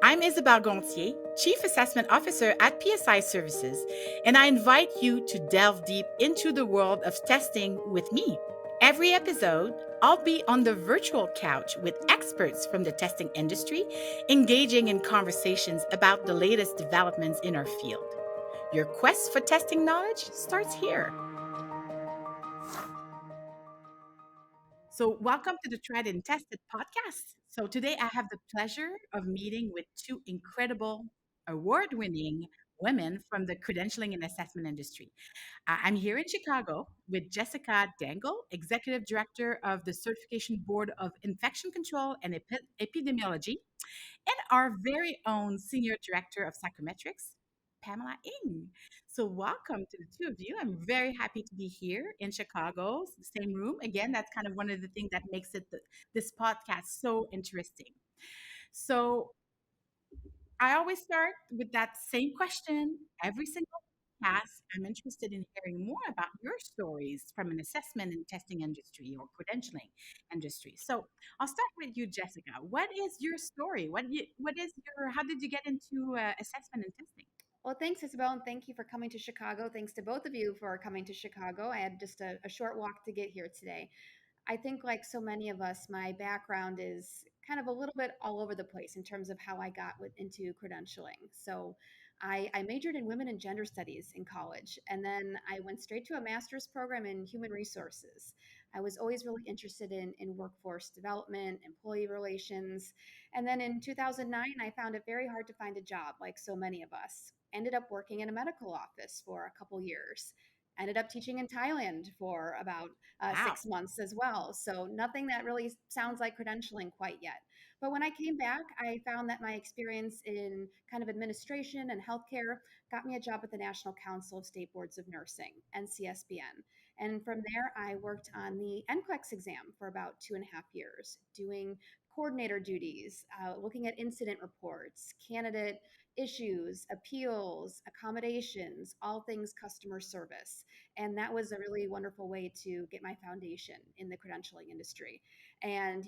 I'm Isabelle Gonthier, Chief Assessment Officer at PSI Services, and I invite you to delve deep into the world of testing with me. Every episode, I'll be on the virtual couch with experts from the testing industry, engaging in conversations about the latest developments in our field. Your quest for testing knowledge starts here. So, welcome to the Tried and Tested podcast. So, today I have the pleasure of meeting with two incredible award winning women from the credentialing and assessment industry. I'm here in Chicago with Jessica Dangle, Executive Director of the Certification Board of Infection Control and Epidemiology, and our very own Senior Director of Psychometrics, Pamela Ing. So, welcome to the two of you. I'm very happy to be here in Chicago, same room. Again, that's kind of one of the things that makes this podcast so interesting. So, I always start with that same question every single podcast. I'm interested in hearing more about your stories from an assessment and testing industry or credentialing industry. So I'll start with you, Jessica. What is your story? What is your? How did you get into assessment and testing? Well, thanks, Isabel, and thank you for coming to Chicago. Thanks to both of you for coming to Chicago. I had just a short walk to get here today. I think, like so many of us, my background is kind of a little bit all over the place in terms of how I got into credentialing. So, I majored in women and gender studies in college, and then I went straight to a master's program in human resources. I was always really interested in workforce development, employee relations. And then in 2009, I found it very hard to find a job, like so many of us. Ended up working in a medical office for a couple years. Ended up teaching in Thailand for about Wow. 6 months as well. So nothing that really sounds like credentialing quite yet. But when I came back, I found that my experience in kind of administration and healthcare got me a job at the National Council of State Boards of Nursing, NCSBN. And from there, I worked on the NCLEX exam for about 2.5 years, doing coordinator duties, looking at incident reports, candidate issues, appeals, accommodations, all things customer service. And that was a really wonderful way to get my foundation in the credentialing industry. And,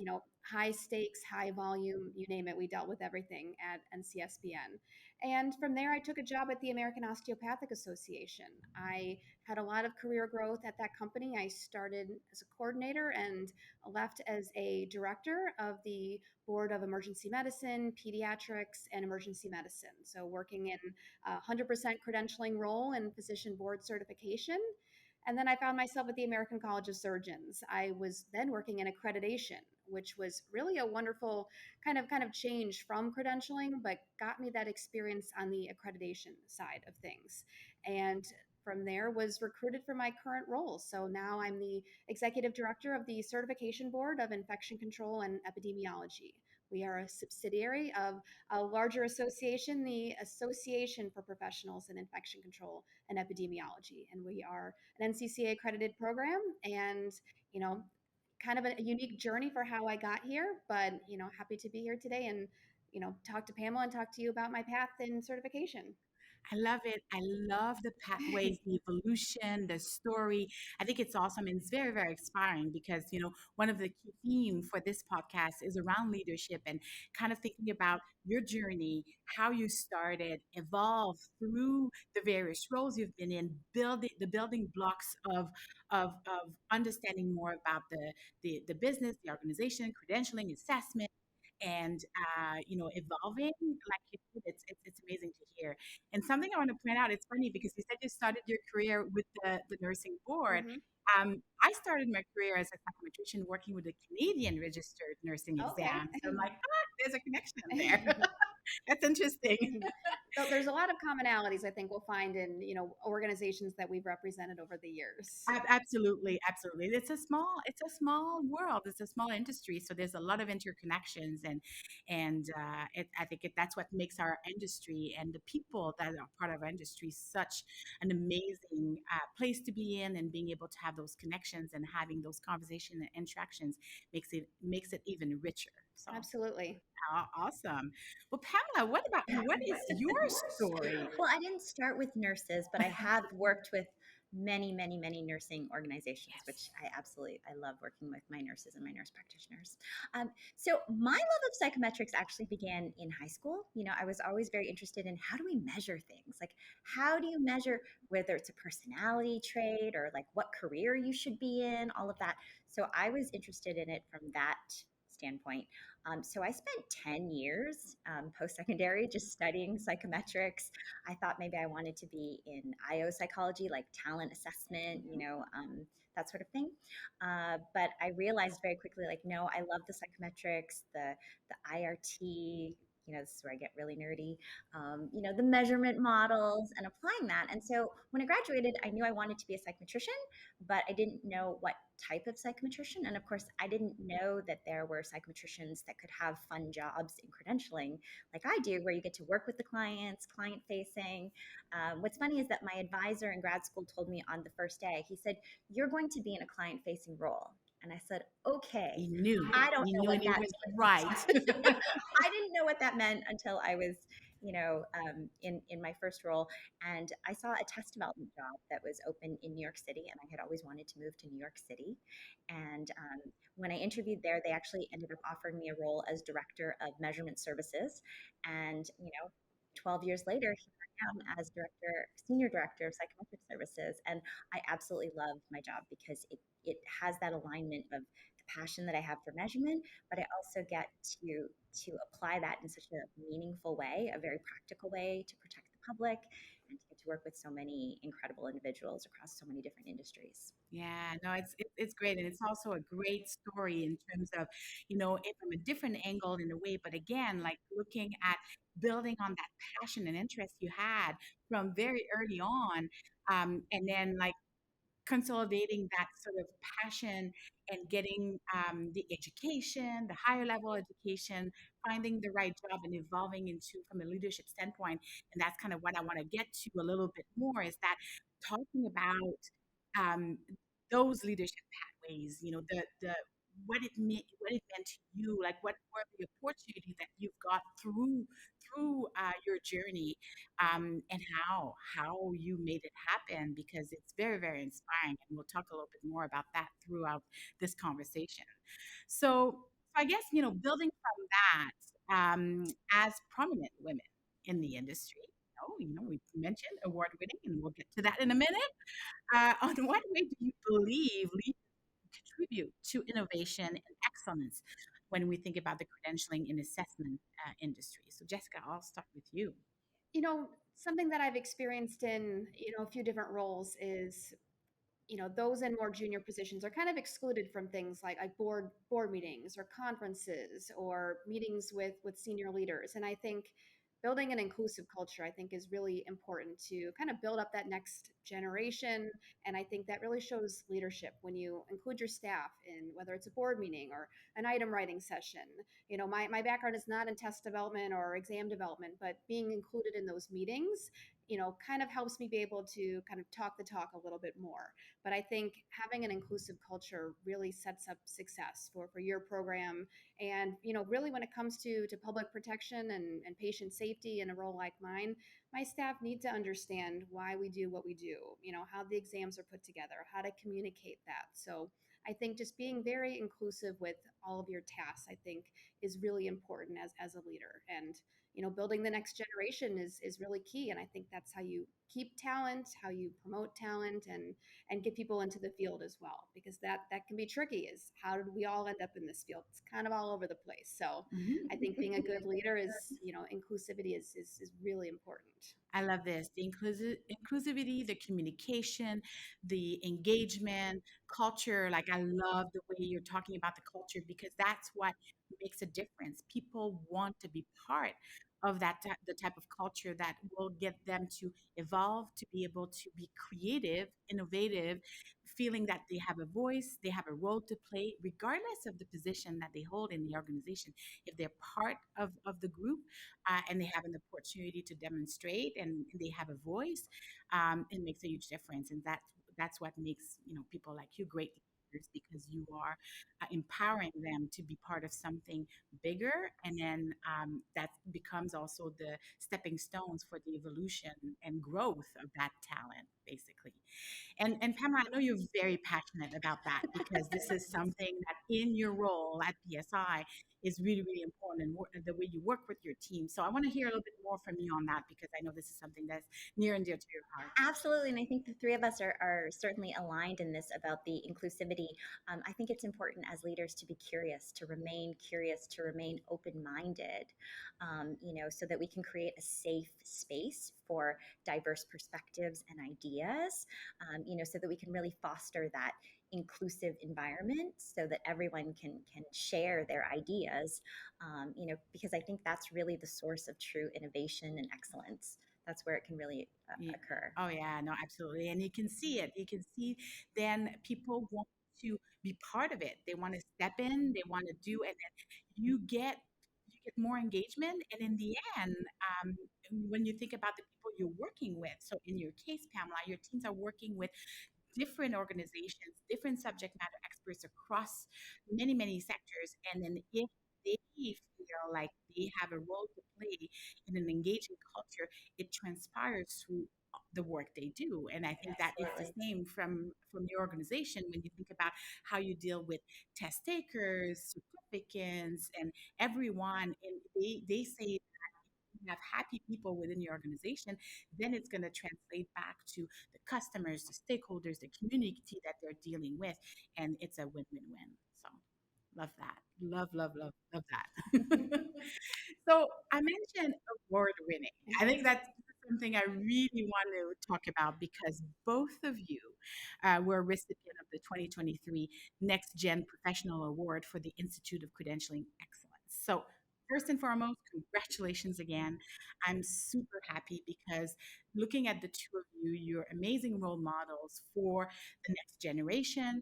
high stakes, high volume, you name it, we dealt with everything at NCSBN. And from there, I took a job at the American Osteopathic Association. I had a lot of career growth at that company. I started as a coordinator and left as a director of the Board of Emergency Medicine, Pediatrics, and Emergency Medicine. So, working in a 100% credentialing role and physician board certification. And then I found myself at the American College of Surgeons. I was then working in accreditation, which was really a wonderful kind of change from credentialing, but got me that experience on the accreditation side of things. And from there was recruited for my current role. So now I'm the executive director of the Certification Board of Infection Control and Epidemiology. We are a subsidiary of a larger association, the Association for Professionals in Infection Control and Epidemiology. And we are an NCCA accredited program and, you know, kind of a unique journey for how I got here, but, happy to be here today and, talk to Pamela and talk to you about my path in certification. I love it. I love the pathways, the evolution, the story. I think it's awesome and it's very, very inspiring because, one of the key themes for this podcast is around leadership and kind of thinking about your journey, how you started, evolved through the various roles you've been in, building the building blocks of understanding more about the business, the organization, credentialing, assessment and evolving like you did. It's amazing to hear. And something I want to point out, it's funny because you said you started your career with the nursing board. Hmm. I started my career as a psychometrician working with the Canadian registered nursing Okay. exam. So I'm like, there's a connection there. That's interesting. So there's a lot of commonalities I think we'll find in, organizations that we've represented over the years. Absolutely, absolutely. It's a small world. It's a small industry, so there's a lot of interconnections, and I think that's what makes our industry and the people that are part of our industry such an amazing place to be in, and being able to have those connections and having those conversation and interactions makes it even richer. So Absolutely. awesome. Well, Pamela, what about you? What is your story? Well, I didn't start with nurses, but I have worked with many nursing organizations, Yes. which I love working with my nurses and my nurse practitioners. So my love of psychometrics actually began in high school. I was always very interested in how do we measure things? Like, how do you measure whether it's a personality trait or like what career you should be in, all of that. So I was interested in it from that standpoint. So I spent 10 years post secondary just studying psychometrics. I thought maybe I wanted to be in IO psychology, like talent assessment, Mhm. that sort of thing. But I realized very quickly, like, no, I love the psychometrics, the IRT. This is where I get really nerdy. The measurement models and applying that. And so when I graduated, I knew I wanted to be a psychometrician, but I didn't know what type of psychometrician. And of course, I didn't know that there were psychometricians that could have fun jobs in credentialing like I do, where you get to work with the clients, client facing. What's funny is that my advisor in grad school told me on the first day, he said, "You're going to be in a client facing role." And I said, "Okay." He knew. I don't He know knew, what and he that was means. right. I didn't know what that meant until I was, in my first role, and I saw a test development job that was open in New York City, and I had always wanted to move to New York City. And when I interviewed there, they actually ended up offering me a role as director of measurement services, and 12 years later, here I am as senior director of psychometric services, and I absolutely love my job because it has that alignment of the passion that I have for measurement, but I also get to apply that in such a meaningful way, a very practical way to protect the public and to get to work with so many incredible individuals across so many different industries. Yeah, no, it's great, and it's also a great story in terms of, it from a different angle in a way. But again, like looking at building on that passion and interest you had from very early on, and then like consolidating that sort of passion and getting the education, the higher level education, finding the right job and evolving into from a leadership standpoint. And that's kind of what I want to get to a little bit more is that talking about um, those leadership pathways, the what it meant to you, like what were the opportunities that you've got through your journey, and how you made it happen because it's very inspiring, and we'll talk a little bit more about that throughout this conversation. So I guess building from that, as prominent women in the industry. We mentioned award winning, and we'll get to that in a minute. On what way do you believe leaders contribute to innovation and excellence when we think about the credentialing and assessment industry? So, Jessica, I'll start with you. Something that I've experienced in, a few different roles is, those in more junior positions are kind of excluded from things like board meetings or conferences or meetings with senior leaders. And I think building an inclusive culture, I think, is really important to kind of build up that next generation. And I think that really shows leadership when you include your staff in whether it's a board meeting or an item writing session. My background is not in test development or exam development, but being included in those meetings, kind of helps me be able to kind of talk the talk a little bit more. But I think having an inclusive culture really sets up success for your program. And, really when it comes to public protection and patient safety in a role like mine, my staff need to understand why we do what we do, how the exams are put together, how to communicate that. So I think just being very inclusive with all of your tasks, I think, is really important as a leader. And building the next generation is really key. And I think that's how you keep talent, how you promote talent, and get people into the field as well, because that can be tricky. Is how did we all end up in this field? It's kind of all over the place. So I Mhm. think being a good leader is, inclusivity is really important. I love this. The inclusivity, the communication, the engagement, culture. Like, I love the way you're talking about the culture because that's what makes a difference. People want to be part of the type of culture that will get them to evolve, to be able to be creative, innovative, feeling that they have a voice, they have a role to play, regardless of the position that they hold in the organization. If they're part of the group, and they have an opportunity to demonstrate and they have a voice, it makes a huge difference. And that's what makes people like you great. leaders because you are empowering them to be part of something bigger. And then that becomes also the stepping stones for the evolution and growth of that talent, basically. And Pamela, I know you're very passionate about that because this is something that in your role at PSI is really, really important, and the way you work with your team. So I want to hear a little bit more from you on that because I know this is something that's near and dear to your heart. Absolutely. And I think the three of us are certainly aligned in this about the inclusivity. I think it's important as leaders to be curious, to remain open minded, so that we can create a safe space for diverse perspectives and ideas, so that we can really foster that inclusive environment so that everyone can share their ideas, because I think that's really the source of true innovation and excellence. That's where it can really Yeah. occur. Oh yeah, no, absolutely. And you can see it. You can see then people want to be part of it. They want to step in, they want to do, and then you get more engagement. And in the end, when you think about the people you're working with, so in your case, Pamela, your teams are working with different organizations, different subject matter experts across many, many sectors. And then if they feel like they have a role to play in an engaging culture, it transpires through the work they do. And I think that is the Absolutely. same from your organization when you think about how you deal with test takers, certificates, and everyone. And they say you have happy people within your organization, then it's going to translate back to the customers, the stakeholders, the community that they're dealing with, and it's a win-win-win. So love that, love that. So I mentioned award winning. I think that's something I really want to talk about because both of you were recipient of the 2023 Next Gen Professional Award for the Institute of Credentialing Excellence. So first and foremost, congratulations again. I'm super happy because looking at the two of you, you're amazing role models for the next generation.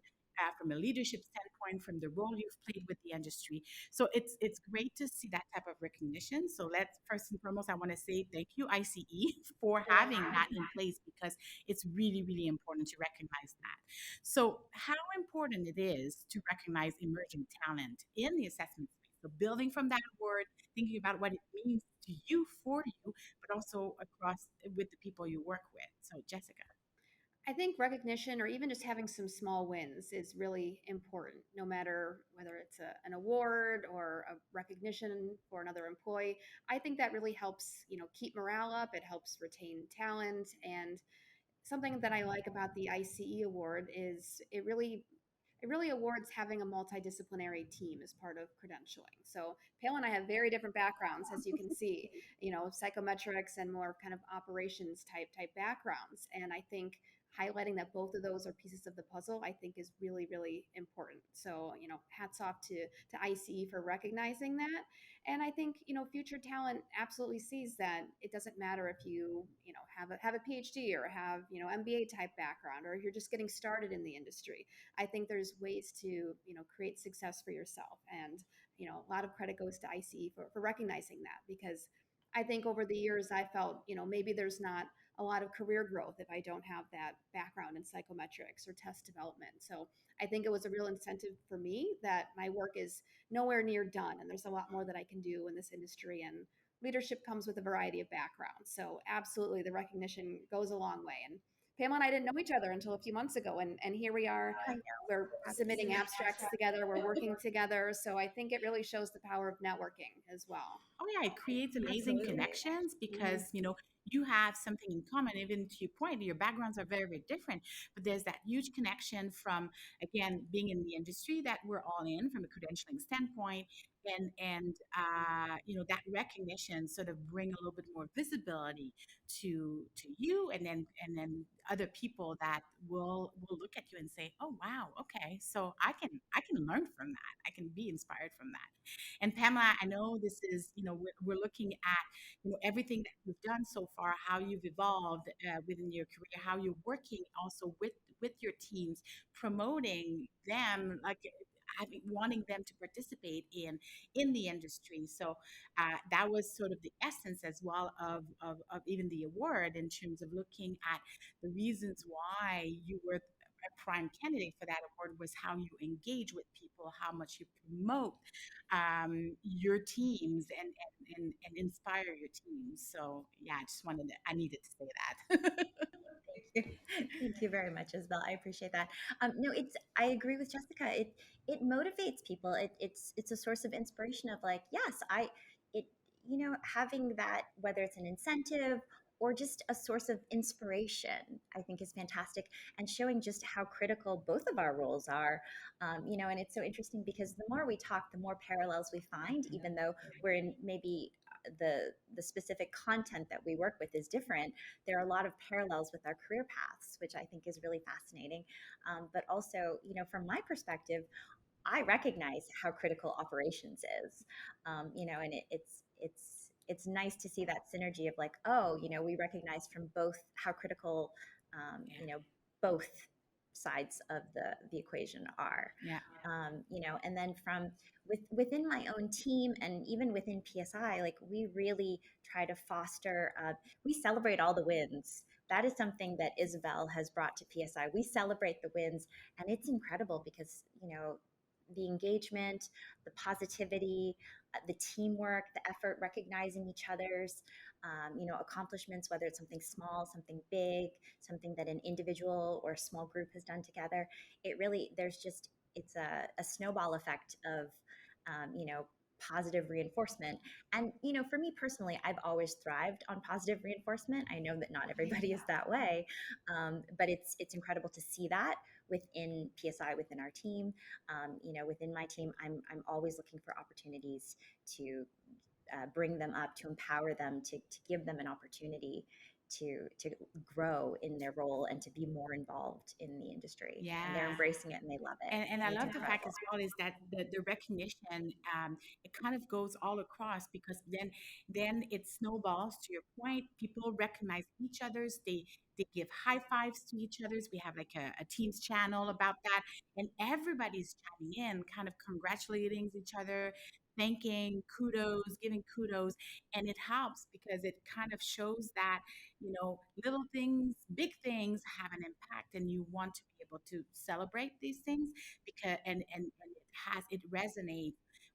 From a leadership standpoint, from the role you've played with the industry, so it's great to see that type of recognition. So let's first and foremost, I want to say thank you, ICE, for having that in place because it's really, really important to recognize that. So how important it is to recognize emerging talent in the assessment space. So building from that word, thinking about what it means to you, for you, but also across with the people you work with. So Jessica. I think recognition or even just having some small wins is really important, no matter whether it's an award or a recognition for another employee. I think that really helps, keep morale up. It helps retain talent. And something that I like about the ICE award is it really awards having a multidisciplinary team as part of credentialing. So Pale and I have very different backgrounds, as you can see, psychometrics and more kind of operations type backgrounds. And I think highlighting that both of those are pieces of the puzzle, I think is really, really important. So, hats off to ICE for recognizing that. And I think, future talent absolutely sees that it doesn't matter if you have a PhD or have, MBA type background, or if you're just getting started in the industry. I think there's ways to, create success for yourself. And, a lot of credit goes to ICE for recognizing that, because I think over the years I felt, maybe there's not a lot of career growth if I don't have that background in psychometrics or test development. So I think it was a real incentive for me that my work is nowhere near done and there's a lot more that I can do in this industry. And leadership comes with a variety of backgrounds. So absolutely the recognition goes a long way. And Pamela and I didn't know each other until a few months ago. And here we are, I know. we're submitting Absolutely. abstracts together, we're working together. So I think it really shows the power of networking as well. Oh yeah, it creates amazing Absolutely. connections Mhm. because you have something in common. Even to your point, your backgrounds are very, very different, but there's that huge connection from again being in the industry that we're all in from a credentialing standpoint, and that recognition sort of bring a little bit more visibility to you, and then other people that will look at you and say, oh wow, okay, so I can learn from that. I can be inspired from that. And Pamela, I know this is, we're looking at, everything that you've done so far, how you've evolved within your career, how you're working also with your teams, promoting them, like wanting them to participate in the industry. So that was sort of the essence as well of even the award in terms of looking at the reasons why you were a prime candidate for that award was how you engage with people, how much you promote your teams and inspire your teams. So yeah, I needed to say that. Thank you. Thank you very much, Isabel. I appreciate that. No, it's I agree with Jessica. It motivates people. It's a source of inspiration of like, yes, it having that, whether it's an incentive or just a source of inspiration, I think is fantastic, and showing just how critical both of our roles are. And it's so interesting because the more we talk, the more parallels we find, even though we're in maybe the specific content that we work with is different. There are a lot of parallels with our career paths, which I think is really fascinating. But also, from my perspective, I recognize how critical operations is, and it's nice to see that synergy of like, oh, we recognize from both how critical, Yeah. both sides of the equation are. Yeah. And then within my own team and even within PSI, like we really try to foster. We celebrate all the wins. That is something that Isabel has brought to PSI. We celebrate the wins, and it's incredible because the engagement, the positivity, the teamwork, the effort, recognizing each other's accomplishments, whether it's something small, something big, something that an individual or a small group has done together. It really, it's a snowball effect of, positive reinforcement. And, for me personally, I've always thrived on positive reinforcement. I know that not everybody is that way, but it's incredible to see that within PSI, within our team. Within my team, I'm always looking for opportunities to bring them up, to empower them, to give them an opportunity to grow in their role and to be more involved in the industry. And they're Yeah. embracing it and they love it. And I And it's love the fact incredible. as well is that the recognition, it kind of goes all across because then it snowballs. To your point, people recognize each other's. They give high fives to each other's. We have like a Teams channel about that, and everybody's chiming in, kind of congratulating each other, thanking, kudos, giving kudos, and it helps because it kind of shows that little things, big things have an impact, and you want to be able to celebrate these things because and it resonates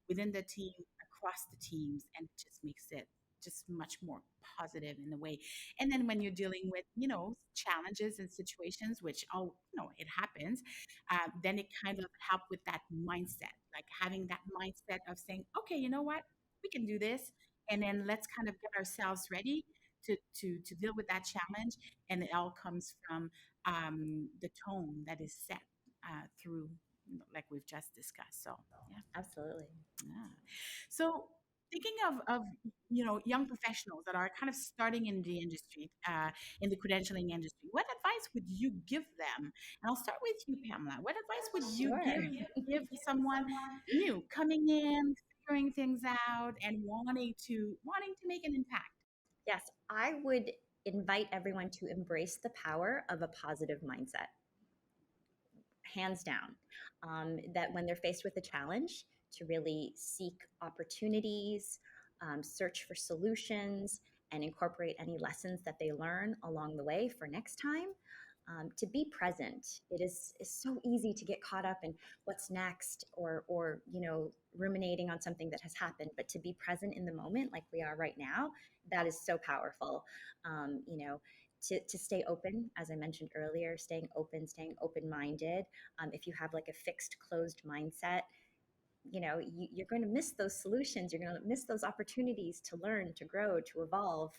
within the team, across the teams, and it just makes it just much more positive in a way. And then when you're dealing with challenges and situations, which it happens, then it kind of help with that mindset, like having that mindset of saying, okay, you know what, we can do this, and then let's kind of get ourselves ready to deal with that challenge. And it all comes from the tone that is set through, like we've just discussed. So yeah, Absolutely. yeah. So thinking of young professionals that are kind of starting in the industry, in the credentialing industry, what advice would you give them? And I'll start with you, Pamela. What advice would you Sure. give someone new coming in, figuring things out, and wanting to make an impact? Yes, I would invite everyone to embrace the power of a positive mindset, hands down. That when they're faced with a challenge, to really seek opportunities, search for solutions, and incorporate any lessons that they learn along the way for next time. To be present. It is so easy to get caught up in what's next, or ruminating on something that has happened. But to be present in the moment, like we are right now, that is so powerful. Um, you know, to stay open, as I mentioned earlier, staying open, staying open minded. If you have like a fixed, closed mindset, you're going to miss those solutions. You're going to miss those opportunities to learn, to grow, to evolve.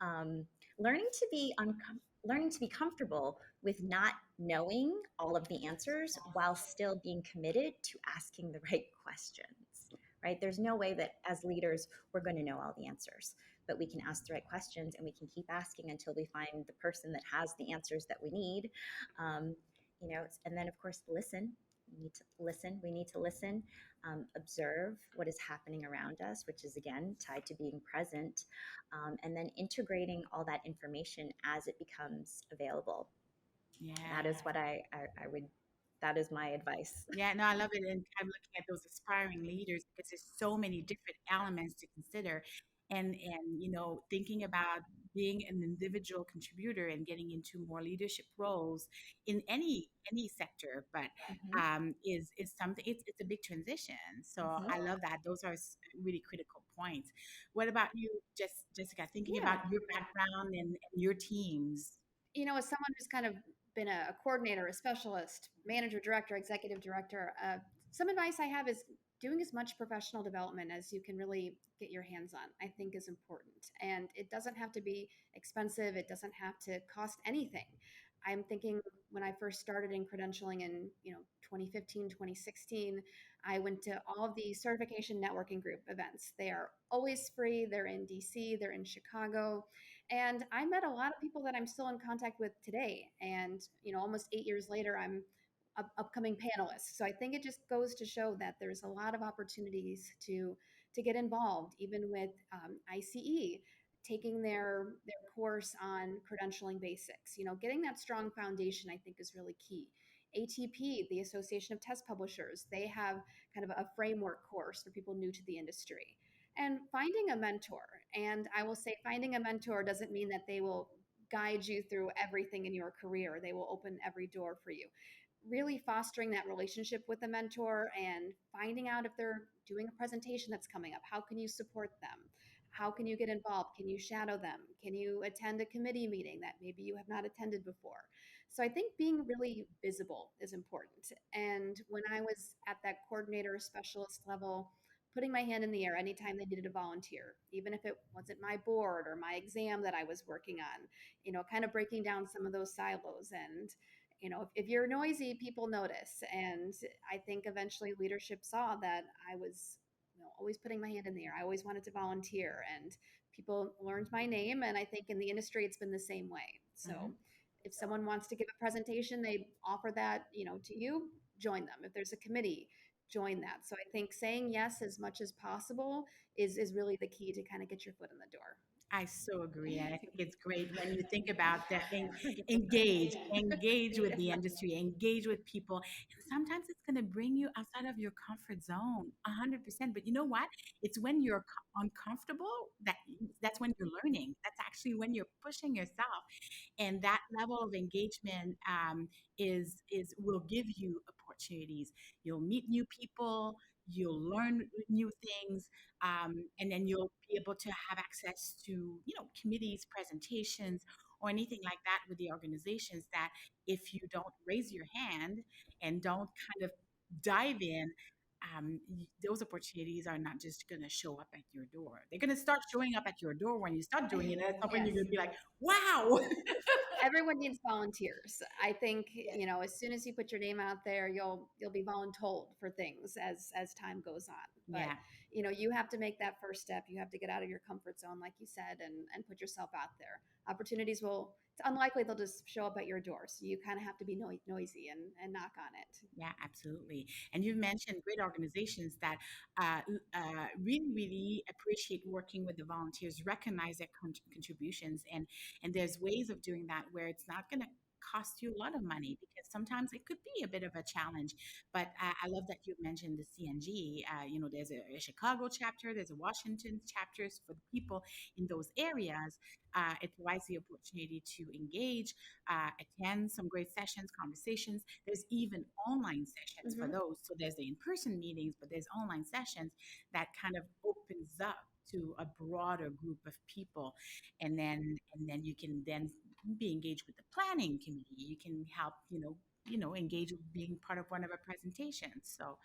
um, learning to be learning to be comfortable with not knowing all of the answers while still being committed to asking the right questions. Right, there's no way that as leaders we're going to know all the answers, but we can ask the right questions and we can keep asking until we find the person that has the answers that we need. um, and then of course listen. We need to listen, observe what is happening around us, which is again tied to being present, and then integrating all that information as it becomes available. Yeah. That is what I would, that is my advice. Yeah, no, I love it. And I'm looking at those aspiring leaders because there's so many different elements to consider. and thinking about being an individual contributor and getting into more leadership roles in any sector, but Hmm. is something, it's a big transition. So Hmm. I love that. Those are really critical points. What about you, Jessica, thinking about Yeah. your background and your teams? As someone who's kind of been a coordinator, a specialist, manager, director, executive director, some advice I have is doing as much professional development as you can really get your hands on, I think is important. And it doesn't have to be expensive, it doesn't have to cost anything. I'm thinking when I first started in credentialing in 2015, 2016, I went to all of the certification networking group events. They are always free. They're in DC, they're in Chicago, and I met a lot of people that I'm still in contact with today. And, almost 8 years later, I'm upcoming panelist. So I think it just goes to show that there's a lot of opportunities to get involved, even with ICE taking their course on credentialing basics. Getting that strong foundation, I think, is really key. ATP, the Association of Test Publishers, they have kind of a framework course for people new to the industry. And finding a mentor. And I will say, finding a mentor doesn't mean that they will guide you through everything in your career, they will open every door for you. Really fostering that relationship with a mentor and finding out if they're doing a presentation that's coming up. How can you support them? How can you get involved? Can you shadow them? Can you attend a committee meeting that maybe you have not attended before? So I think being really visible is important. And when I was at that coordinator specialist level, putting my hand in the air anytime they needed a volunteer, even if it wasn't my board or my exam that I was working on, kind of breaking down some of those silos. And, if you're noisy, people notice. And I think eventually leadership saw that I was, always putting my hand in the air. I always wanted to volunteer, and people learned my name. And I think in the industry, it's been the same way. So Mhm. if someone wants to give a presentation, they offer that, to you, join them. If there's a committee, join that. So I think saying yes as much as possible is really the key to kind of get your foot in the door. I so agree. And I think it's great when you think about that, 100%. engage with the industry, engage with people. And sometimes it's going to bring you outside of your comfort zone, 100%. But you know what? It's when you're uncomfortable that's when you're learning. That's actually when you're pushing yourself, and that level of engagement is will give you opportunities. You'll meet new people, you'll learn new things, and then you'll be able to have access to committees, presentations, or anything like that with the organizations, that if you don't raise your hand and don't kind of dive in, those opportunities are not just going to show up at your door. They're going to start showing up at your door when you start doing it. And at some point, Yes. you're going to be like, wow. Everyone needs volunteers. I think, as soon as you put your name out there, you'll be voluntold for things as time goes on. But, Yeah. you have to make that first step. You have to get out of your comfort zone, like you said, and put yourself out there. Opportunities will, it's unlikely they'll just show up at your door. So you kind of have to be noisy and knock on it. Yeah, absolutely. And you've mentioned great organizations that really appreciate working with the volunteers, recognize their contributions, and there's ways of doing that where it's not going to cost you a lot of money, because sometimes it could be a bit of a challenge. But I love that you mentioned the CNG. There's a Chicago chapter, there's a Washington chapters for the people in those areas. It provides the opportunity to engage, attend some great sessions, conversations. There's even online sessions for Hmm. those. So there's the in-person meetings, but there's online sessions that kind of opens up to a broader group of people, and then you can then be engaged with the planning committee. You can help, engage with being part of one of our presentations. So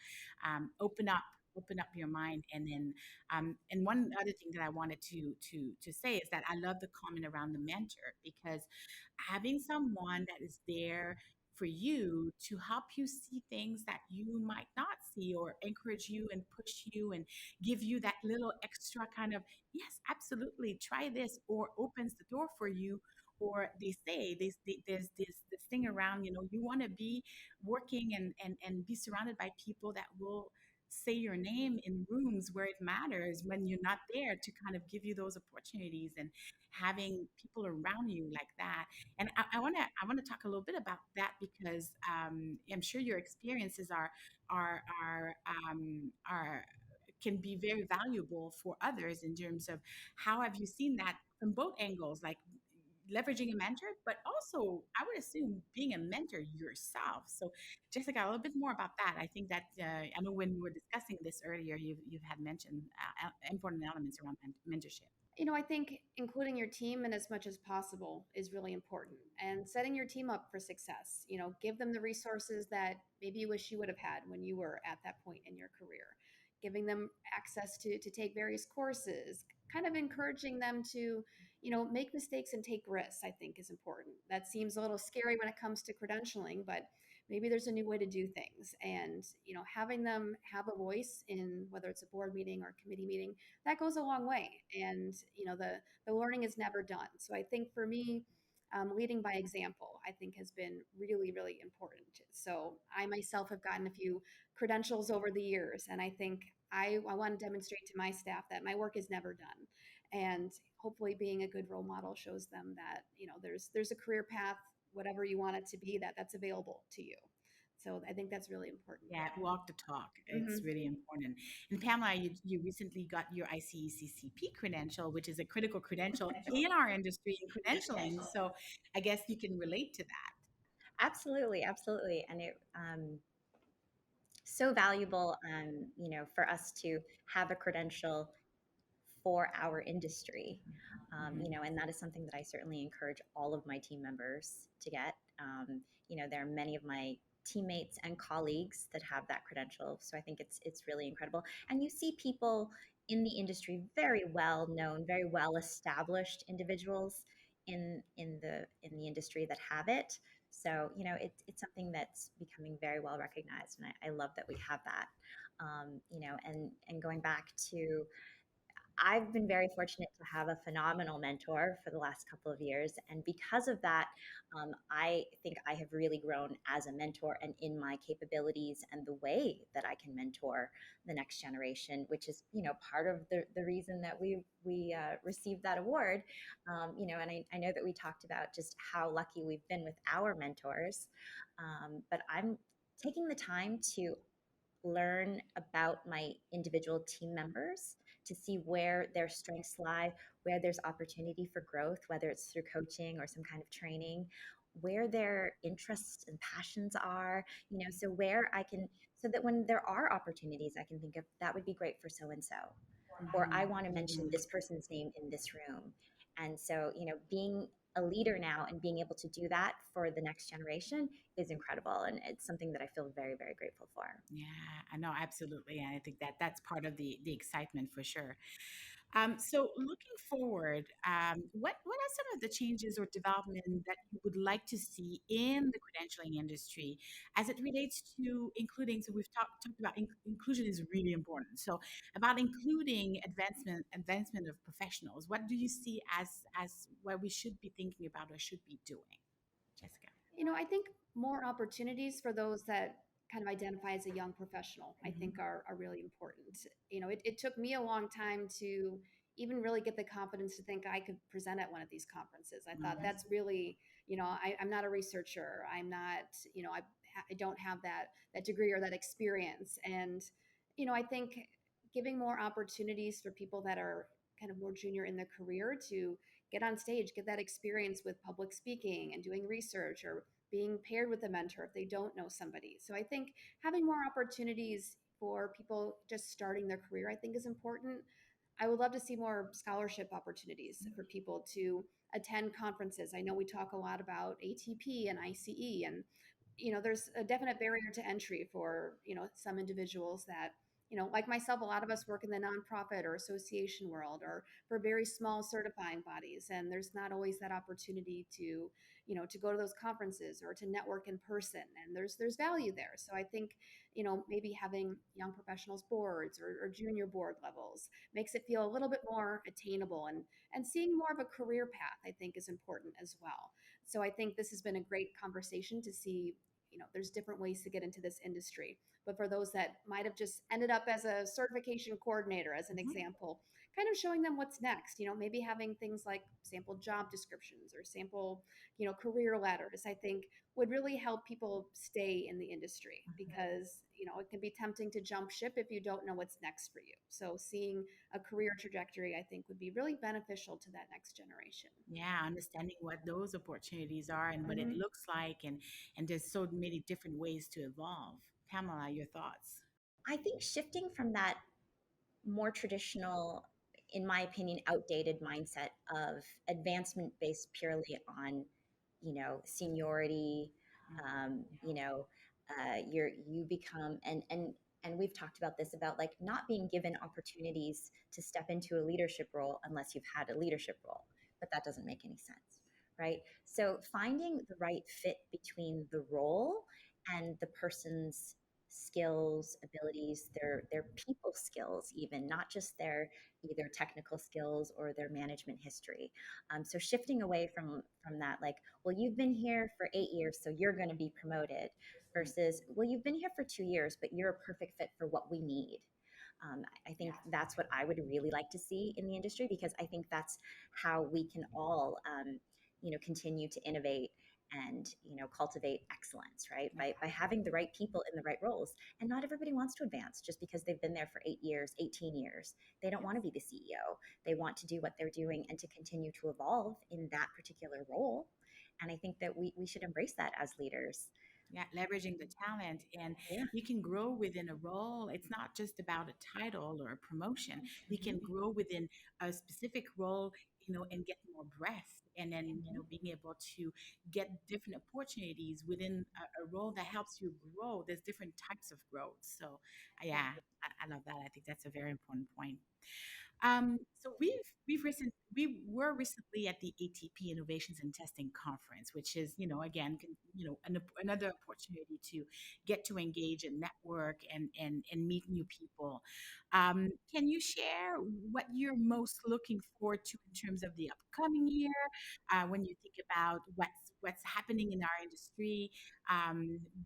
open up your mind. And one other thing that I wanted to say is that I love the comment around the mentor, because having someone that is there for you to help you see things that you might not see, or encourage you and push you and give you that little extra kind of, yes, absolutely, try this, or opens the door for you. Or they say there's this thing around, you want to be working and be surrounded by people that will say your name in rooms where it matters when you're not there, to kind of give you those opportunities, and having people around you like that. And I want to talk a little bit about that, because I'm sure your experiences are can be very valuable for others in terms of how have you seen that from both angles, like leveraging a mentor, but also I would assume being a mentor yourself. So, Jessica, a little bit more about that. I think that I know when we were discussing this earlier, you've had mentioned important elements around mentorship. I think including your team in as much as possible is really important, and setting your team up for success. Give them the resources that maybe you wish you would have had when you were at that point in your career. Giving them access to take various courses, kind of encouraging them to, make mistakes and take risks, I think is important. That seems a little scary when it comes to credentialing, but maybe there's a new way to do things. And, having them have a voice in whether it's a board meeting or committee meeting, that goes a long way. And the learning is never done. So I think for me, leading by example, I think has been really, really important. So I myself have gotten a few credentials over the years, and I think I want to demonstrate to my staff that my work is never done. And hopefully being a good role model shows them that, there's a career path, whatever you want it to be, that's available to you. So I think that's really important. Yeah, walk the talk. It's Hmm. really important. And Pamela, you recently got your ICE-CCP credential, which is a critical credential in our industry in credentialing. So I guess you can relate to that. Absolutely, absolutely. And it so valuable, for us to have a credential for our industry. Mhm. And that is something that I certainly encourage all of my team members to get. There are many of my teammates and colleagues that have that credential, so I think it's really incredible. And you see people in the industry, very well known, very well established individuals in the industry that have it. So it's something that's becoming very well recognized, and I love that we have that. And going back to, I've been very fortunate to have a phenomenal mentor for the last couple of years. And because of that, I think I have really grown as a mentor and in my capabilities and the way that I can mentor the next generation, which is, part of the reason that we received that award. And I know that we talked about just how lucky we've been with our mentors. But I'm taking the time to learn about my individual team members to see where their strengths lie, where there's opportunity for growth, whether it's through coaching or some kind of training, where their interests and passions are, so where I can, so that when there are opportunities, I can think of that would be great for so and so, or I want to mention this person's name in this room. And so, being a leader now and being able to do that for the next generation is incredible. And it's something that I feel very, very grateful for. Yeah, I know absolutely, and I think that that's part of the excitement for sure. So looking forward, what are some of the changes or development that you would like to see in the credentialing industry as it relates to including? So we've talked about inclusion is really important. So about including advancement of professionals. What do you see as what we should be thinking about or should be doing, Jessica? I think more opportunities for those that kind of identify as a young professional, I Hmm. think are really important. It took me a long time to even really get the confidence to think I could present at one of these conferences. I thought that's really, I'm not a researcher. I'm not, I don't have that degree or that experience. And, I think giving more opportunities for people that are kind of more junior in their career to get on stage, get that experience with public speaking and doing research, or being paired with a mentor if they don't know somebody. So I think having more opportunities for people just starting their career, I think is important. I would love to see more scholarship opportunities for people to attend conferences. I know we talk a lot about ATP and ICE, and there's a definite barrier to entry for some individuals that like myself, a lot of us work in the nonprofit or association world or for very small certifying bodies, and there's not always that opportunity to to go to those conferences or to network in person, and there's value there. So I think maybe having young professionals boards or junior board levels makes it feel a little bit more attainable, and seeing more of a career path, I think, is important as well. So I think this has been a great conversation to see there's different ways to get into this industry. But for those that might have just ended up as a certification coordinator, as an Mhm. example, kind of showing them what's next. Maybe having things like sample job descriptions or sample, career letters, I think would really help people stay in the industry, because it can be tempting to jump ship if you don't know what's next for you. So seeing a career trajectory, I think, would be really beneficial to that next generation. Yeah, understanding what those opportunities are and what it Mhm. looks like, and there's so many different ways to evolve. Pamela, your thoughts? I think shifting from that more traditional, in my opinion, outdated mindset of advancement based purely on, seniority. You become, and we've talked about this, about like not being given opportunities to step into a leadership role unless you've had a leadership role, but that doesn't make any sense, right? So finding the right fit between the role and the person's skills, abilities, their people skills, even not just their either technical skills or their management history. So shifting away from that, like, well, you've been here for 8 years, so you're going to be promoted, versus, well, you've been here for 2 years, but you're a perfect fit for what we need. I think that's what I would really like to see in the industry, because I think that's how we can all, continue to innovate and cultivate excellence, right? By having the right people in the right roles. And not everybody wants to advance just because they've been there for 8 years, 18 years. They don't want to be the CEO. They want to do what they're doing and to continue to evolve in that particular role. And I think that we should embrace that as leaders. Yeah, leveraging the talent, and Yeah. you can grow within a role. It's not just about a title or a promotion. You can Mhm. grow within a specific role, and get more breadth, and then, Mhm. being able to get different opportunities within a role that helps you grow. There's different types of growth. So, yeah, I love that. I think that's a very important point. So we were recently at the ATP Innovations and Testing Conference, which is, again, another opportunity to get to engage and network and meet new people. Can you share what you're most looking forward to in terms of the upcoming year, when you think about what's happening in our industry,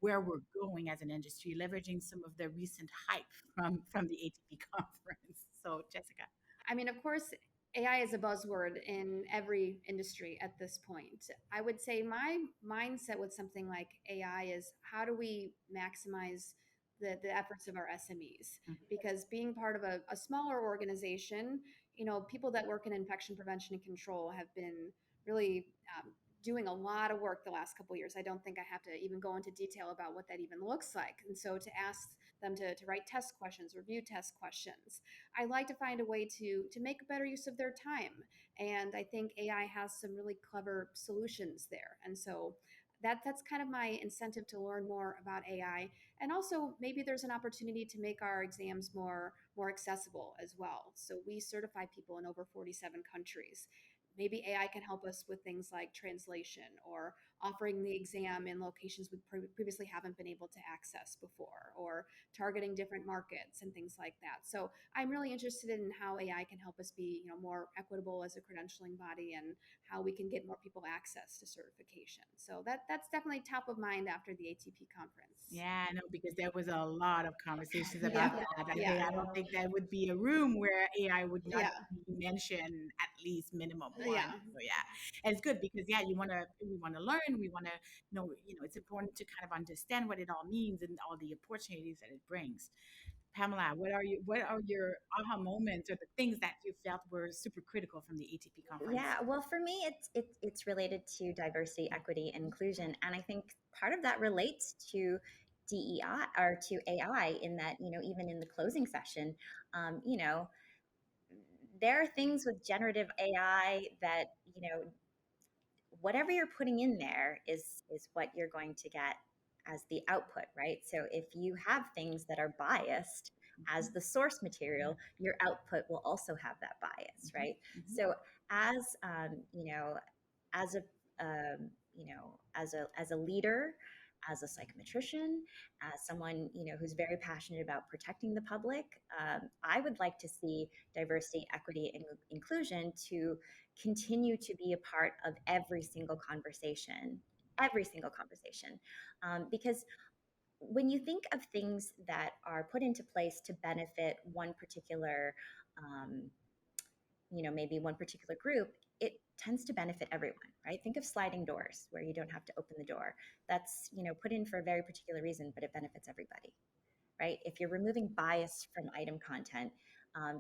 where we're going as an industry, leveraging some of the recent hype from the ATP conference? So, Jessica. I mean, of course, AI is a buzzword in every industry at this point. I would say my mindset with something like AI is, how do we maximize the efforts of our SMEs? Because being part of a smaller organization, people that work in infection prevention and control have been really doing a lot of work the last couple of years. I don't think I have to even go into detail about what that even looks like. And so to ask them to write test questions, review test questions, I like to find a way to make better use of their time. And I think AI has some really clever solutions there. And so that's kind of my incentive to learn more about AI. And also maybe there's an opportunity to make our exams more accessible as well. So we certify people in over 47 countries. Maybe AI can help us with things like translation, or offering the exam in locations we previously haven't been able to access before, or targeting different markets and things like that. So I'm really interested in how AI can help us be, more equitable as a credentialing body, and how we can get more people access to certification. So that's definitely top of mind after the ATP conference. Yeah, I know, because there was a lot of conversations about Yeah, that. yeah, I don't think there would be a room where AI would not yeah, be mentioned at least minimum yeah. one. So yeah, and it's good because, yeah, we want to learn, we want to know. It's important to kind of understand what it all means and all the opportunities that it brings. Pamela, what are your aha moments or the things that you felt were super critical from the ATP conference? Yeah, well, for me, it's related to diversity, equity, and inclusion, and I think part of that relates to DEI, or to AI, in that, even in the closing session, um, you know, there are things with generative AI that, whatever you're putting in there is what you're going to get as the output, right? So if you have things that are biased as the source material, your output will also have that bias, Mhm, right? mhm, So as as a as a leader, as a psychometrician, as someone who's very passionate about protecting the public, I would like to see diversity, equity, and inclusion to continue to be a part of every single conversation, because when you think of things that are put into place to benefit one particular um, maybe one particular group, it tends to benefit everyone, right? Think of sliding doors where you don't have to open the door. That's, put in for a very particular reason, but it benefits everybody, right? If you're removing bias from item content,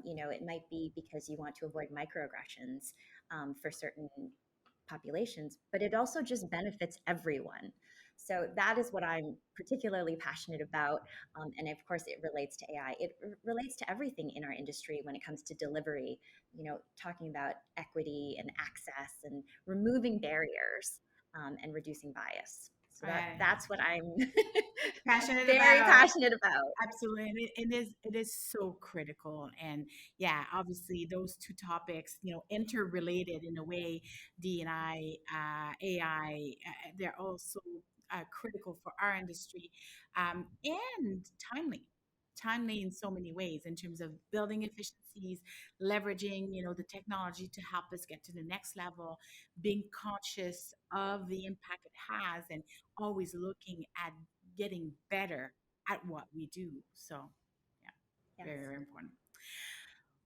it might be because you want to avoid microaggressions for certain populations, but it also just benefits everyone. So that is what I'm particularly passionate about. And of course, it relates to AI. It relates to everything in our industry when it comes to delivery, talking about equity and access and removing barriers and reducing bias. So that's what I'm Passionate very about. passionate about. Absolutely, and it is so critical, and yeah, obviously those two topics, interrelated in a way. D&I, AI, they're also critical for our industry, and timely in so many ways in terms of building efficiencies, leveraging the technology to help us get to the next level, being conscious of the impact it has, and always looking at getting better at what we do. So, yeah, Yes. very, very important.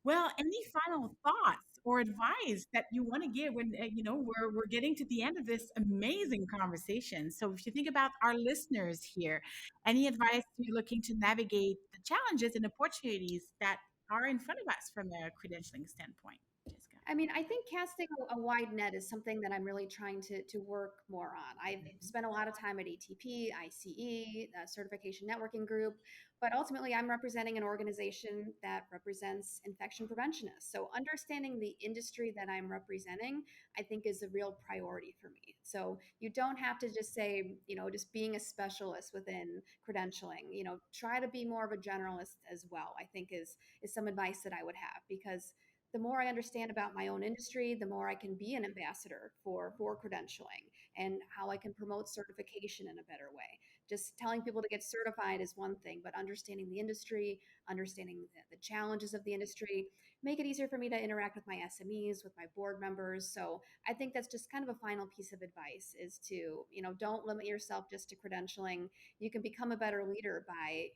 Well, any final thoughts or advice that you want to give when we're getting to the end of this amazing conversation? So, if you think about our listeners here, any advice you're looking to navigate the challenges and opportunities that are in front of us from a credentialing standpoint, Jessica? I mean, I think casting a wide net is something that I'm really trying to work more on. I've spent a lot of time at ATP, ICE, the Certification Networking Group, but ultimately I'm representing an organization that represents infection preventionists. So understanding the industry that I'm representing, I think is a real priority for me. So you don't have to just say, just being a specialist within credentialing, try to be more of a generalist as well, I think is some advice that I would have, because the more I understand about my own industry, the more I can be an ambassador for credentialing and how I can promote certification in a better way. Just telling people to get certified is one thing, but understanding the industry, understanding the challenges of the industry, make it easier for me to interact with my SMEs, with my board members. So I think that's just kind of a final piece of advice is to, don't limit yourself just to credentialing. You can become a better leader by,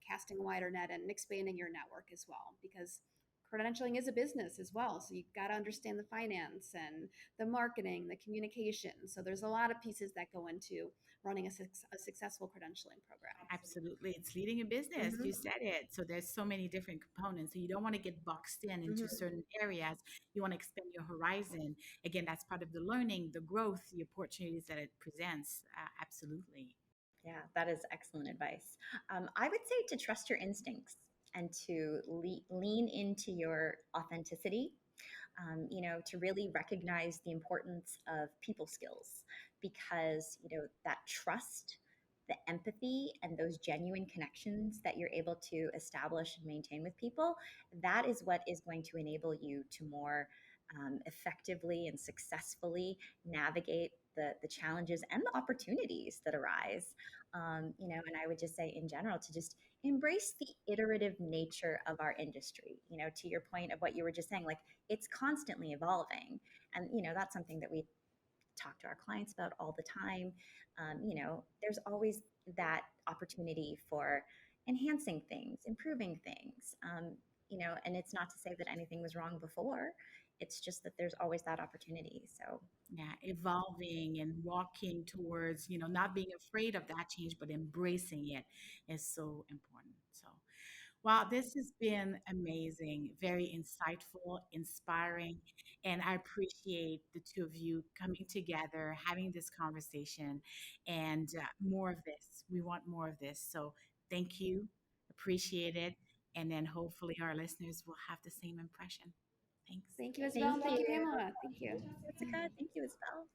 casting a wider net and expanding your network as well, because credentialing is a business as well. So you've got to understand the finance and the marketing, the communication. So there's a lot of pieces that go into running a successful credentialing program. Absolutely. It's leading a business. Mm-hmm. You said it. So there's so many different components. So you don't want to get boxed in into Mm-hmm. certain areas. You want to expand your horizon. Again, that's part of the learning, the growth, the opportunities that it presents. Absolutely. Yeah, that is excellent advice. I would say to trust your instincts and to lean into your authenticity, to really recognize the importance of people skills because, that trust, the empathy, and those genuine connections that you're able to establish and maintain with people, that is what is going to enable you to more effectively and successfully navigate the challenges and the opportunities that arise. And I would just say in general to just embrace the iterative nature of our industry, to your point of what you were just saying, like it's constantly evolving. And, that's something that we talk to our clients about all the time. There's always that opportunity for enhancing things, improving things, and it's not to say that anything was wrong before. It's just that there's always that opportunity. So, Yeah, evolving and walking towards, not being afraid of that change, but embracing it is so important. So, wow, this has been amazing, very insightful, inspiring, and I appreciate the two of you coming together, having this conversation, and more of this. We want more of this. So, thank you, appreciate it, and then hopefully our listeners will have the same impression. Thanks. Thank you, Isabelle, thank and thank you, you, Pamela. Thank you. Jessica. Thank you, Isabel.